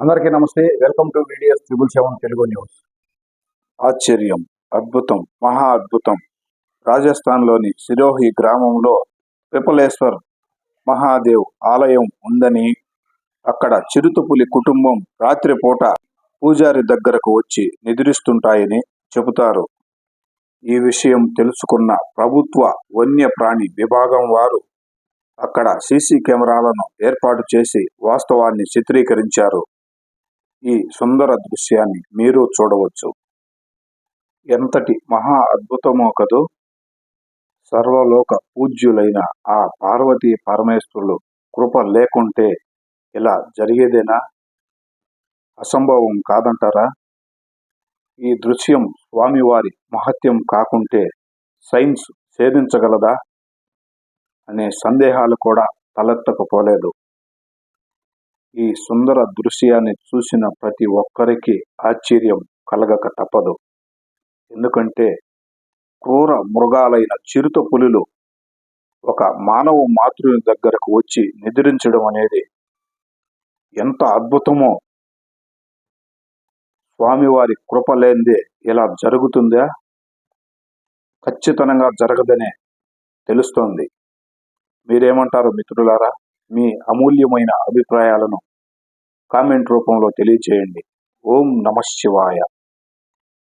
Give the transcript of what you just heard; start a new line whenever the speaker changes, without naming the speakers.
అందరికీ నమస్తే. Welcome to VDS 777 Telugu news.
ఆశ్చర్యం, అద్భుతం, మహా అద్భుతం. రాజస్థాన్లోని సిరోహి గ్రామంలో పిపలేశ్వర్ మహాదేవ్ ఆలయం ఉందని, అక్కడ చిరుతపులి కుటుంబం రాత్రిపూట పూజారి దగ్గరకు వచ్చి నిద్రిస్తుంటాయని చెబుతారు. ఈ విషయం తెలుసుకున్న ప్రభుత్వ వన్యప్రాణి విభాగం వారు అక్కడ సీసీ కెమెరాలను ఏర్పాటు చేసి వాస్తవాన్ని చిత్రీకరించారు. ఈ సుందర దృశ్యాన్ని మీరు చూడవచ్చు. ఎంతటి మహా అద్భుతమో కదూ. సర్వలోక పూజ్యులైన ఆ పార్వతీ పరమేశ్వరులు కృప లేకుంటే ఇలా జరిగేదేనా? అసంభవం కాదంటారా? ఈ దృశ్యం స్వామివారి మహత్యం కాకుంటే సైన్స్ ఛేదించగలదా అనే సందేహాలు కూడా తలెత్తకపోలేదు. ఈ సుందర దృశ్యాన్ని చూసిన ప్రతి ఒక్కరికి ఆశ్చర్యం కలగక తప్పదు. ఎందుకంటే క్రూర మృగాలైన చిరుత పులులు ఒక మానవ మాతృని దగ్గరకు వచ్చి నిద్రించడం అనేది ఎంత అద్భుతమో. స్వామివారి కృప లేనిదే ఇలా జరుగుతుందా? ఖచ్చితంగా జరగదనే తెలుస్తోంది. మీరేమంటారు మిత్రులారా? మీ అమూల్యమైన అభిప్రాయాలను కామెంట్ రూపంలో తెలియచేయండి. ఓం నమః శివాయ.